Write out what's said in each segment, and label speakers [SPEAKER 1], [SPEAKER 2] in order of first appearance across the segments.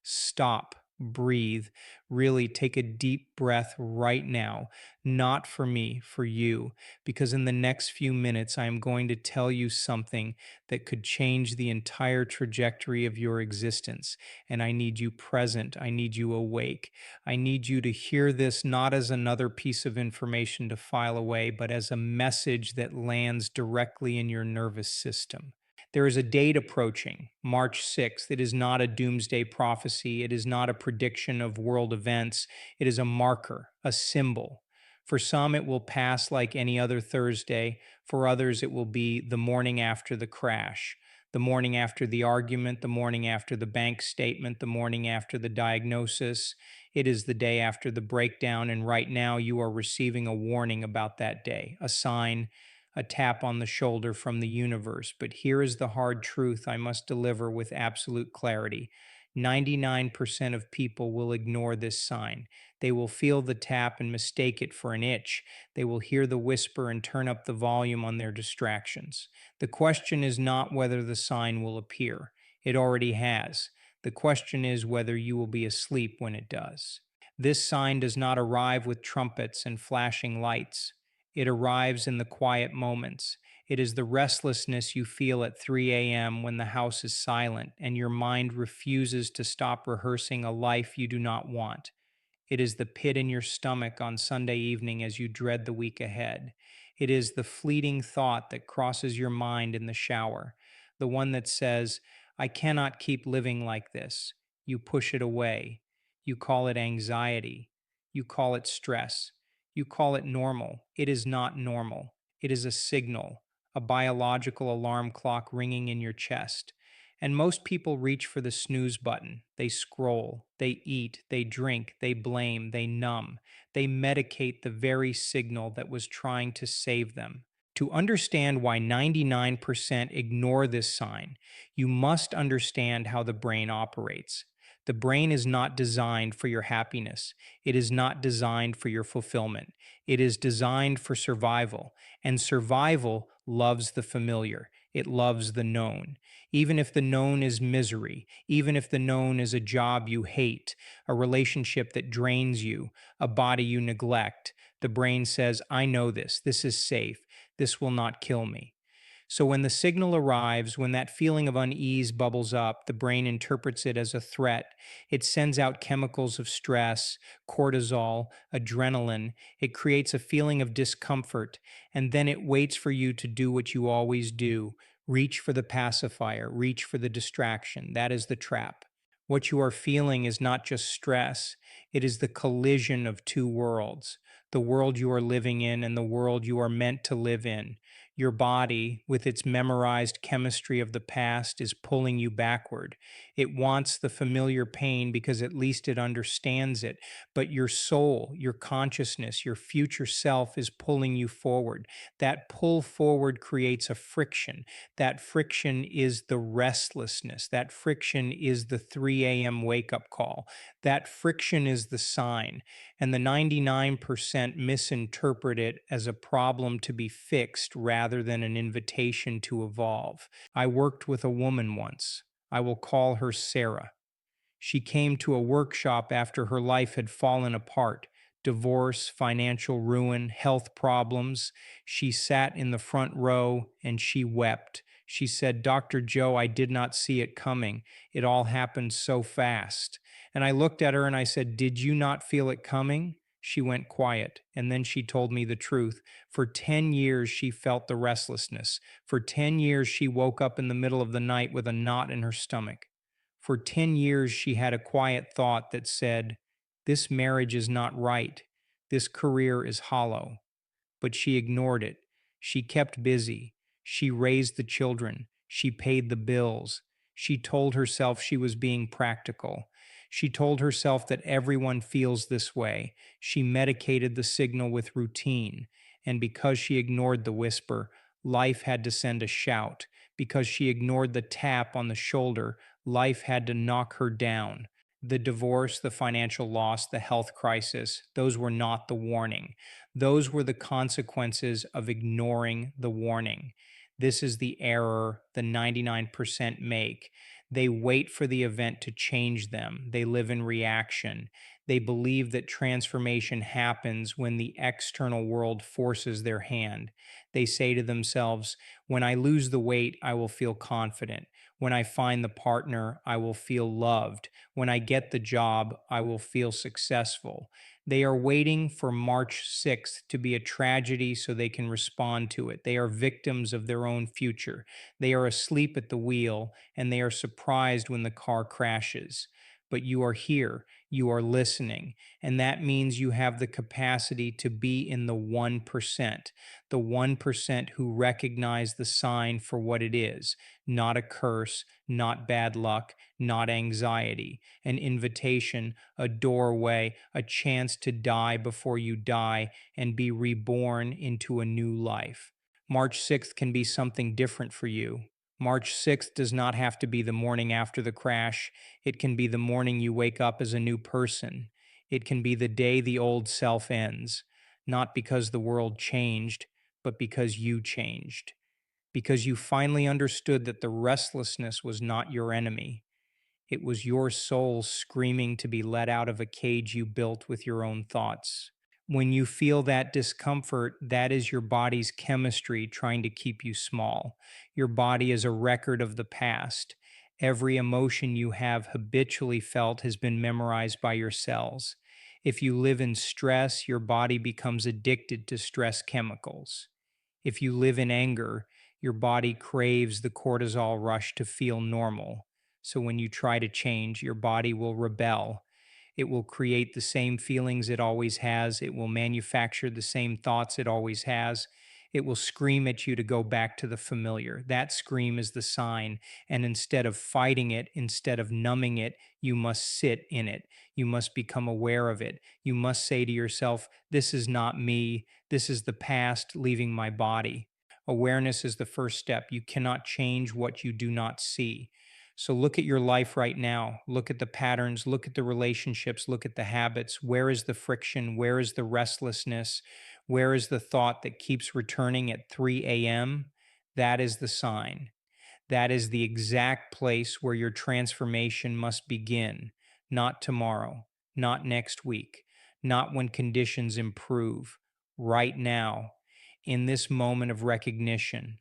[SPEAKER 1] stop, breathe, really take a deep breath right now, not for me, for you, because in the next few minutes, I am going to tell you something that could change the entire trajectory of your existence. And I need you present. I need you awake. I need you to hear this not as another piece of information to file away, but as a message that lands directly in your nervous system. There is a date approaching, March 6th. It is not a doomsday prophecy. It is not a prediction of world events. It is a marker, a symbol. For some, it will pass like any other Thursday. For others, it will be the morning after the crash, the morning after the argument, the morning after the bank statement, the morning after the diagnosis. It is the day after the breakdown, and right now you are receiving a warning about that day, a sign, a tap on the shoulder from the universe. But here is the hard truth I must deliver with absolute clarity. 99% of people will ignore this sign. They will feel the tap and mistake it for an itch. They will hear the whisper and turn up the volume on their distractions. The question is not whether the sign will appear. It already has. The question is whether you will be asleep when it does. This sign does not arrive with trumpets and flashing lights. It arrives in the quiet moments. It is the restlessness you feel at 3 a.m. when the house is silent and your mind refuses to stop rehearsing a life you do not want. It is the pit in your stomach on Sunday evening as you dread the week ahead. It is the fleeting thought that crosses your mind in the shower, the one that says, I cannot keep living like this. You push it away. You call it anxiety. You call it stress. You call it normal. It is not normal. It is a signal, a biological alarm clock ringing in your chest. And most people reach for the snooze button. They scroll, they eat, they drink, they blame, they numb. They medicate the very signal that was trying to save them. To understand why 99% ignore this sign, you must understand how the brain operates. The brain is not designed for your happiness. It is not designed for your fulfillment. It is designed for survival. And survival loves the familiar. It loves the known. Even if the known is misery, even if the known is a job you hate, a relationship that drains you, a body you neglect, the brain says, I know this. This is safe. This will not kill me. So when the signal arrives, when that feeling of unease bubbles up, the brain interprets it as a threat. It sends out chemicals of stress, cortisol, adrenaline. It creates a feeling of discomfort, and then it waits for you to do what you always do. Reach for the pacifier, reach for the distraction. That is the trap. What you are feeling is not just stress, it is the collision of two worlds, the world you are living in and the world you are meant to live in. Your body, with its memorized chemistry of the past, is pulling you backward. It wants the familiar pain because at least it understands it. But your soul, your consciousness, your future self is pulling you forward. That pull forward creates a friction. That friction is the restlessness. That friction is the 3 a.m. wake up call. That friction is the sign. And the 99% misinterpret it as a problem to be fixed rather than an invitation to evolve. I worked with a woman once. I will call her Sarah. She came to a workshop after her life had fallen apart. Divorce, financial ruin, health problems. She sat in the front row and she wept. She said, Dr. Joe, I did not see it coming. It all happened so fast. And I looked at her and I said, Did you not feel it coming? She went quiet, and then she told me the truth. For 10 years, she felt the restlessness. For 10 years, she woke up in the middle of the night with a knot in her stomach. For 10 years, she had a quiet thought that said, This marriage is not right. This career is hollow. But she ignored it. She kept busy. She raised the children. She paid the bills. She told herself she was being practical. She told herself that everyone feels this way. She medicated the signal with routine. And because she ignored the whisper, life had to send a shout. Because she ignored the tap on the shoulder, life had to knock her down. The divorce, the financial loss, the health crisis, those were not the warning. Those were the consequences of ignoring the warning. This is the error the 99% make. They wait for the event to change them. They live in reaction. They believe that transformation happens when the external world forces their hand. They say to themselves, when I lose the weight, I will feel confident. When I find the partner, I will feel loved. When I get the job, I will feel successful. They are waiting for March 6th to be a tragedy so they can respond to it. They are victims of their own future. They are asleep at the wheel and they are surprised when the car crashes. But you are here, you are listening, and that means you have the capacity to be in the 1% who recognize the sign for what it is, not a curse, not bad luck, not anxiety, an invitation, a doorway, a chance to die before you die and be reborn into a new life. March 6th can be something different for you. March 6th does not have to be the morning after the crash. It can be the morning you wake up as a new person. It can be the day the old self ends, not because the world changed, but because you changed. Because you finally understood that the restlessness was not your enemy. It was your soul screaming to be let out of a cage you built with your own thoughts. When you feel that discomfort, that is your body's chemistry trying to keep you small. Your body is a record of the past. Every emotion you have habitually felt has been memorized by your cells. If you live in stress, your body becomes addicted to stress chemicals. If you live in anger, your body craves the cortisol rush to feel normal. So when you try to change, your body will rebel. It will create the same feelings it always has. It will manufacture the same thoughts it always has. It will scream at you to go back to the familiar. That scream is the sign. And instead of fighting it, instead of numbing it, you must sit in it. You must become aware of it. You must say to yourself, this is not me. This is the past leaving my body. Awareness is the first step. You cannot change what you do not see. So look at your life right now. Look at the patterns, look at the relationships, look at the habits. Where is the friction? Where is the restlessness? Where is the thought that keeps returning at 3 a.m.? That is the sign. That is the exact place where your transformation must begin, not tomorrow, not next week, not when conditions improve, right now, in this moment of recognition.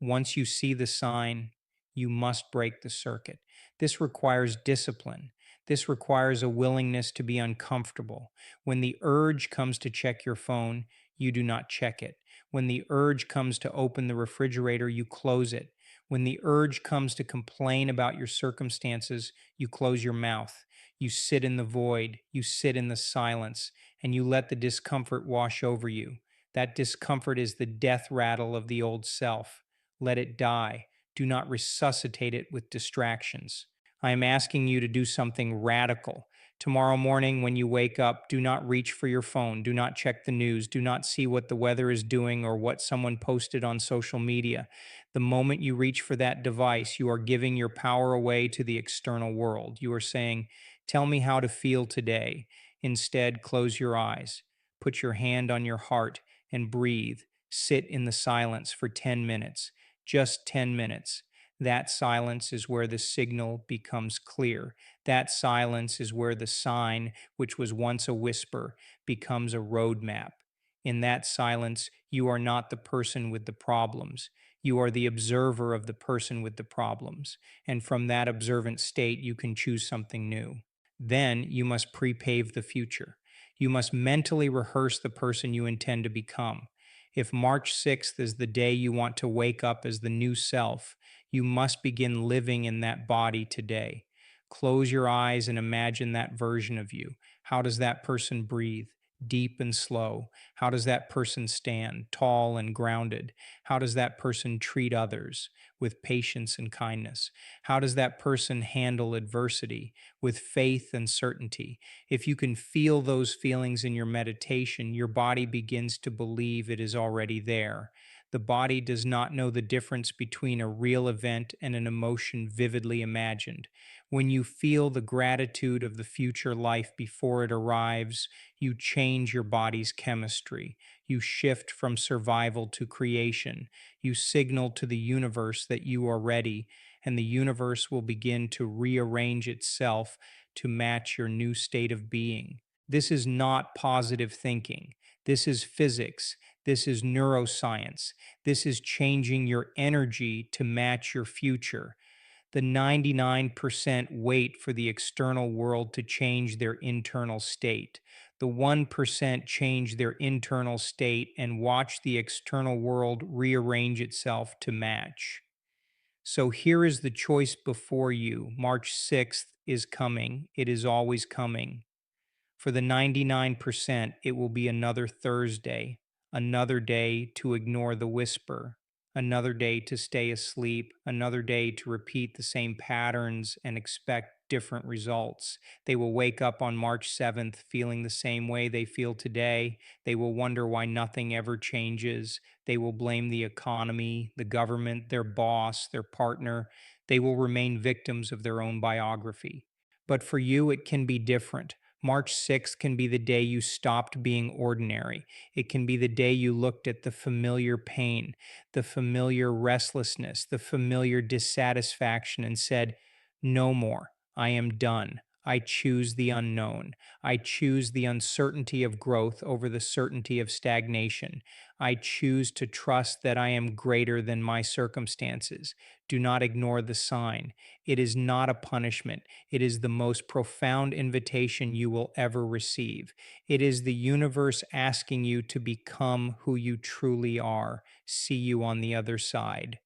[SPEAKER 1] Once you see the sign, you must break the circuit. This requires discipline. This requires a willingness to be uncomfortable. When the urge comes to check your phone, you do not check it. When the urge comes to open the refrigerator, you close it. When the urge comes to complain about your circumstances, you close your mouth. You sit in the void, you sit in the silence, and you let the discomfort wash over you. That discomfort is the death rattle of the old self. Let it die. Do not resuscitate it with distractions. I am asking you to do something radical. Tomorrow morning, when you wake up, do not reach for your phone. Do not check the news. Do not see what the weather is doing or what someone posted on social media. The moment you reach for that device, you are giving your power away to the external world. You are saying, tell me how to feel today. Instead, close your eyes, put your hand on your heart, and breathe. Sit in the silence for 10 minutes, just 10 minutes. That silence is where the signal becomes clear. That silence is where the sign, which was once a whisper, becomes a roadmap. In that silence, you are not the person with the problems. You are the observer of the person with the problems. And from that observant state, you can choose something new. Then you must prepave the future. You must mentally rehearse the person you intend to become. If March 6th is the day you want to wake up as the new self, you must begin living in that body today. Close your eyes and imagine that version of you. How does that person breathe? Deep and slow. How does that person stand? Tall and grounded. How does that person treat others? With patience and kindness. How does that person handle adversity? With faith and certainty. If you can feel those feelings in your meditation, your body begins to believe it is already there. The body does not know the difference between a real event and an emotion vividly imagined. When you feel the gratitude of the future life before it arrives, you change your body's chemistry. You shift from survival to creation. You signal to the universe that you are ready, and the universe will begin to rearrange itself to match your new state of being. This is not positive thinking. This is physics. This is neuroscience. This is changing your energy to match your future. The 99% wait for the external world to change their internal state. The 1% change their internal state and watch the external world rearrange itself to match. So here is the choice before you. March 6th is coming. It is always coming. For the 99%, it will be another Thursday, another day to ignore the whisper, another day to stay asleep, another day to repeat the same patterns and expect different results. They will wake up on March 7th feeling the same way they feel today. They will wonder why nothing ever changes. They will blame the economy, the government, their boss, their partner. They will remain victims of their own biography. But for you, it can be different. March 6th can be the day you stopped being ordinary. It can be the day you looked at the familiar pain, the familiar restlessness, the familiar dissatisfaction, and said, "No more. I am done. I choose the unknown. I choose the uncertainty of growth over the certainty of stagnation. I choose to trust that I am greater than my circumstances. Do not ignore the sign. It is not a punishment. It is the most profound invitation you will ever receive. It is the universe asking you to become who you truly are. See you on the other side."